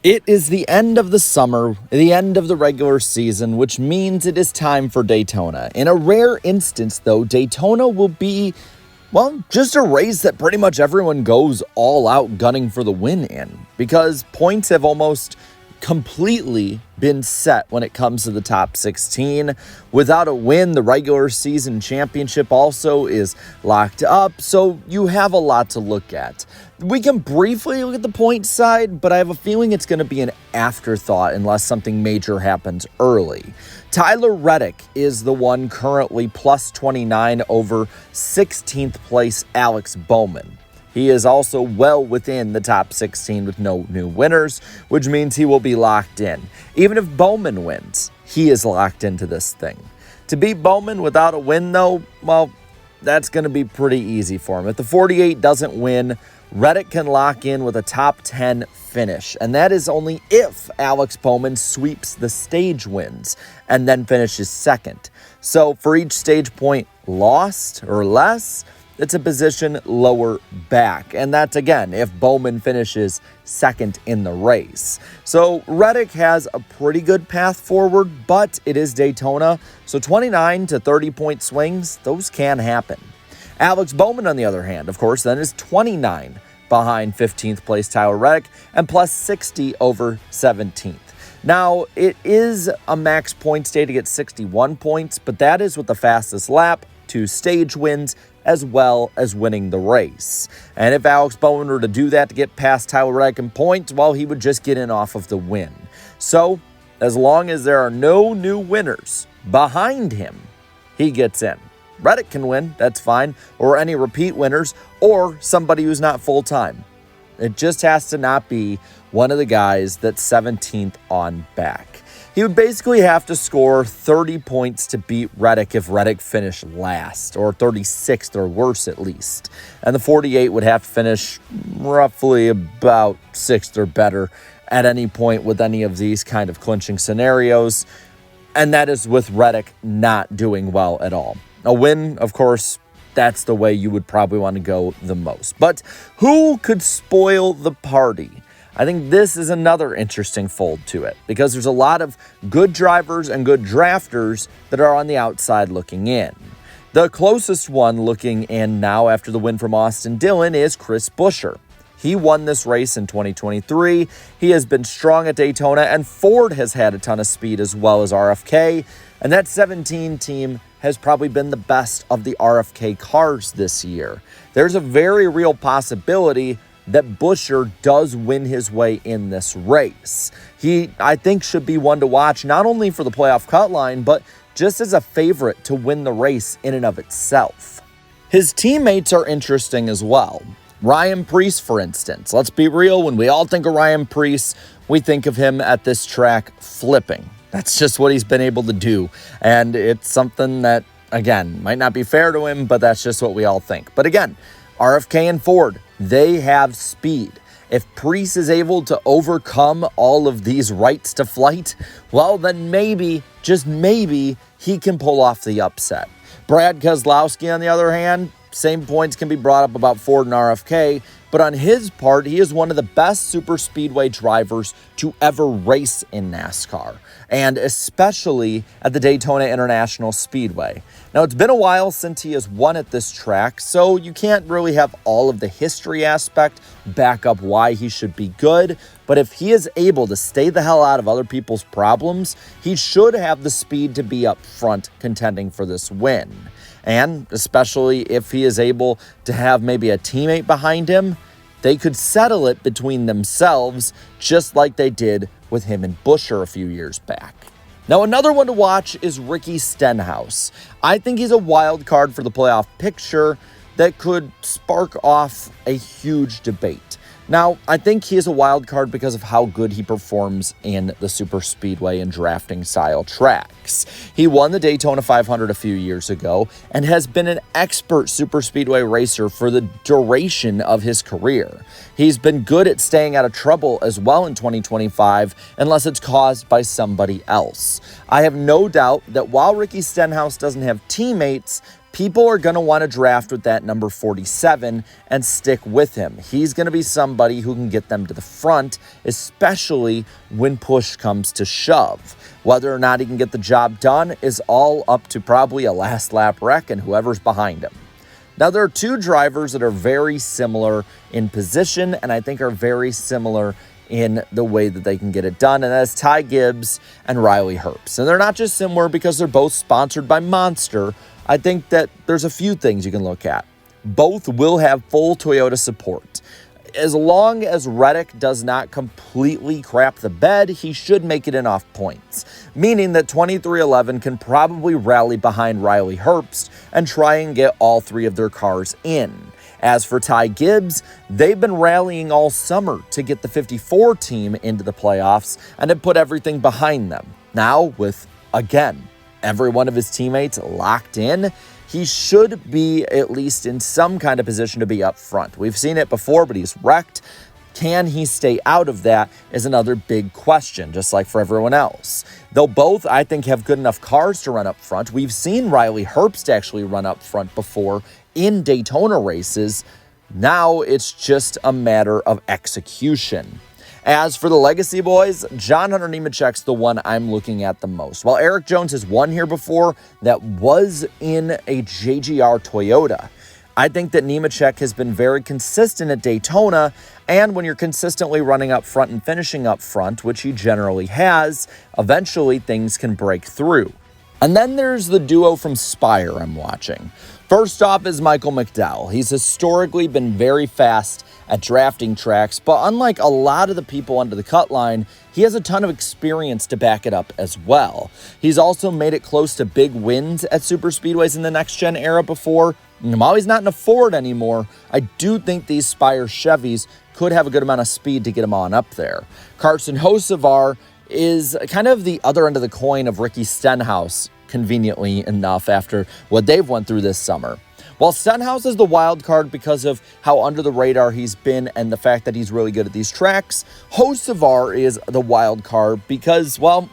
It is the end of the summer, the end of the regular season, which means it is time for Daytona. In a rare instance, though, Daytona will be, well, just a race that pretty much everyone goes all out gunning for the win in, because points have almost completely been set when it comes to the top 16. Without a win, the regular season championship also is locked up, so you have a lot to look at. We can briefly look at the point side, but I have a feeling it's going to be an afterthought unless something major happens early. Tyler Reddick is the one currently plus 29 over 16th place Alex Bowman. He is also well within the top 16 with no new winners, which means he will be locked in. Even if Bowman wins, he is locked into this thing. To beat Bowman without a win, though, well, that's going to be pretty easy for him. If the 48 doesn't win, Reddick can lock in with a top 10 finish, and that is only if Alex Bowman sweeps the stage wins and then finishes second. So for each stage point lost or less, it's a position lower back, and that's again if Bowman finishes second in the race. So Reddick has a pretty good path forward, but it is Daytona, so 29 to 30 point swings, those can happen. Alex Bowman, on the other hand, of course, then is 29 behind 15th place Tyler Reddick and plus 60 over 17th. Now, it is a max points day to get 61 points, but that is with the fastest lap, 2 stage wins, as well as winning the race. And if Alex Bowman were to do that to get past Tyler Reddick in points, well, he would just get in off of the win. So, as long as there are no new winners behind him, he gets in. Reddick can win, that's fine, or any repeat winners, or somebody who's not full-time. It just has to not be one of the guys that's 17th on back. He would basically have to score 30 points to beat Reddick if Reddick finished last, or 36th or worse at least. And the 48 would have to finish roughly about 6th or better at any point with any of these kind of clinching scenarios. And that is with Reddick not doing well at all. A win, of course, that's the way you would probably want to go the most. But who could spoil the party? I think this is another interesting fold to it because there's a lot of good drivers and good drafters that are on the outside looking in. The closest one looking in now after the win from Austin Dillon is Chris Buescher. He won this race in 2023. He has been strong at Daytona, and Ford has had a ton of speed as well as RFK. And that 17 team has probably been the best of the RFK cars this year. There's a very real possibility that Buescher does win his way in this race. He, I think, should be one to watch, not only for the playoff cut line, but just as a favorite to win the race in and of itself. His teammates are interesting as well. Ryan Preece, for instance. Let's be real, when we all think of Ryan Preece, we think of him at this track flipping. That's just what he's been able to do. And it's something that, again, might not be fair to him, but that's just what we all think. But again, RFK and Ford, they have speed. If Preece is able to overcome all of these rights to flight, well, then maybe, just maybe, he can pull off the upset. Brad Keselowski, on the other hand, same points can be brought up about Ford and RFK, but on his part, he is one of the best super speedway drivers to ever race in NASCAR, and especially at the Daytona International Speedway. Now, it's been a while since he has won at this track, so you can't really have all of the history aspect back up why he should be good, but if he is able to stay the hell out of other people's problems, he should have the speed to be up front contending for this win. And especially if he is able to have maybe a teammate behind him, they could settle it between themselves just like they did with him and Buescher a few years back. Now, another one to watch is Ricky Stenhouse. I think he's a wild card for the playoff picture that could spark off a huge debate. Now, I think he is a wild card because of how good he performs in the super speedway and drafting style tracks. He won the Daytona 500 a few years ago and has been an expert super speedway racer for the duration of his career. He's been good at staying out of trouble as well in 2025 unless it's caused by somebody else. I have no doubt that while Ricky Stenhouse doesn't have teammates, people are going to want to draft with that number 47 and stick with him. He's going to be somebody who can get them to the front, especially when push comes to shove. Whether or not he can get the job done is all up to probably a last lap wreck and whoever's behind him. Now, there are two drivers that are very similar in position and I think are very similar in the way that they can get it done, and that's Ty Gibbs and Riley Herbst. And they're not just similar because they're both sponsored by Monster. I think that there's a few things you can look at. Both will have full Toyota support. As long as Reddick does not completely crap the bed, he should make it enough points, meaning that 2311 can probably rally behind Riley Herbst and try and get all three of their cars in. As for Ty Gibbs, they've been rallying all summer to get the 54 team into the playoffs and have put everything behind them. Now, with, again, every one of his teammates locked in, he should be at least in some kind of position to be up front. We've seen it before, but he's wrecked. Can he stay out of that is another big question, just like for everyone else. They'll both, I think, have good enough cars to run up front. We've seen Riley Herbst actually run up front before in Daytona races. Now it's just a matter of execution. As for the Legacy boys, John Hunter Nemechek's the one I'm looking at the most. While Eric Jones has won here before, that was in a JGR Toyota. I think that Nemechek has been very consistent at Daytona, and when you're consistently running up front and finishing up front, which he generally has, eventually things can break through. And then there's the duo from Spire I'm watching. First off is Michael McDowell. He's historically been very fast at drafting tracks, but unlike a lot of the people under the cut line, he has a ton of experience to back it up as well. He's also made it close to big wins at super speedways in the next-gen era before. And while he's not in a Ford anymore, I do think these Spire Chevys could have a good amount of speed to get him on up there. Carson Hocevar is kind of the other end of the coin of Ricky Stenhouse, conveniently enough, after what they've went through this summer. While Stenhouse is the wild card because of how under the radar he's been and the fact that he's really good at these tracks, Hocevar is the wild card because, well,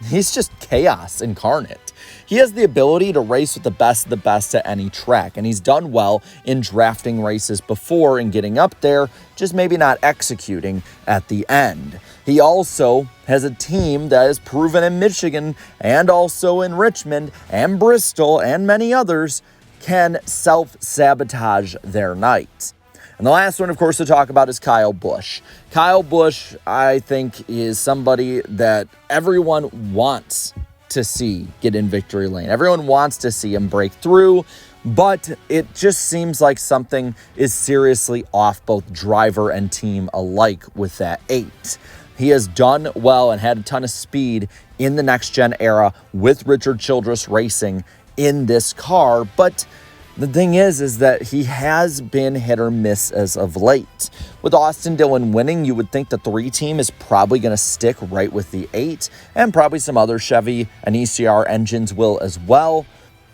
he's just chaos incarnate. He has the ability to race with the best of the best at any track, and he's done well in drafting races before and getting up there, just maybe not executing at the end. He also has a team that is proven in Michigan and also in Richmond and Bristol and many others can self-sabotage their night. And the last one, of course, to talk about is Kyle Busch. Kyle Busch, I think, is somebody that everyone wants to see get in victory lane. Everyone wants to see him break through, but it just seems like something is seriously off both driver and team alike with that 8. He has done well and had a ton of speed in the next-gen era with Richard Childress Racing in this car, but the thing is that he has been hit or miss as of late. With Austin Dillon winning, you would think the 3 team is probably going to stick right with the 8, and probably some other Chevy and ECR engines will as well,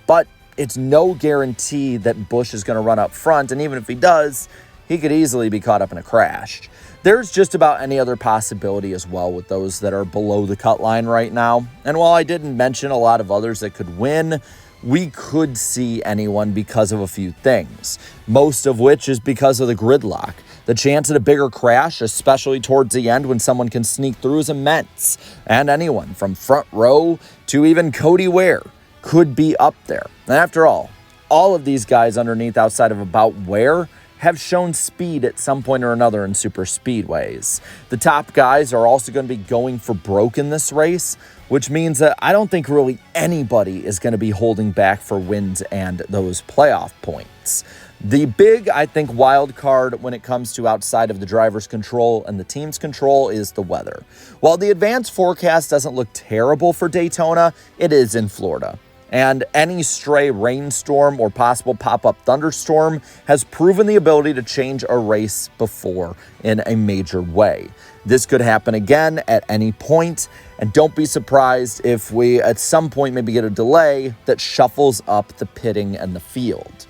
but it's no guarantee that Busch is going to run up front, and even if he does, he could easily be caught up in a crash. There's just about any other possibility as well with those that are below the cut line right now, and while I didn't mention a lot of others that could win, we could see anyone because of a few things, most of which is because of the gridlock. The chance at a bigger crash, especially towards the end when someone can sneak through, is immense. And anyone from front row to even Cody Ware could be up there. And after all of these guys underneath outside of about Ware have shown speed at some point or another in super speedways. The top guys are also going to be going for broke in this race, which means that I don't think really anybody is going to be holding back for wins and those playoff points. The big, I think, wild card when it comes to outside of the driver's control and the team's control is the weather. While the advanced forecast doesn't look terrible for Daytona, it is in Florida. And any stray rainstorm or possible pop-up thunderstorm has proven the ability to change a race before in a major way. This could happen again at any point, and don't be surprised if we at some point maybe get a delay that shuffles up the pitting and the field.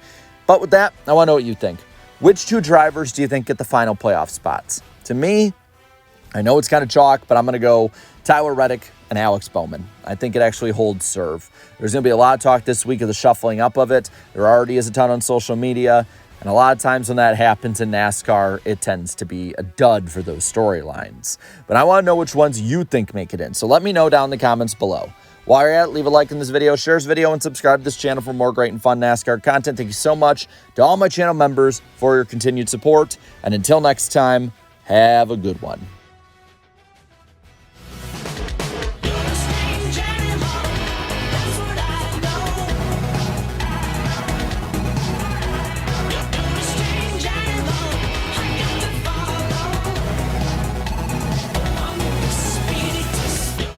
But with that, I want to know what you think. Which 2 drivers do you think get the final playoff spots? To me, I know it's kind of chalk, but I'm going to go Tyler Reddick and Alex Bowman. I think it actually holds serve. There's going to be a lot of talk this week of the shuffling up of it. There already is a ton on social media. And a lot of times when that happens in NASCAR, it tends to be a dud for those storylines. But I want to know which ones you think make it in. So let me know down in the comments below. While you're at it, leave a like in this video, share this video, and subscribe to this channel for more great and fun NASCAR content. Thank you so much to all my channel members for your continued support. And until next time, have a good one.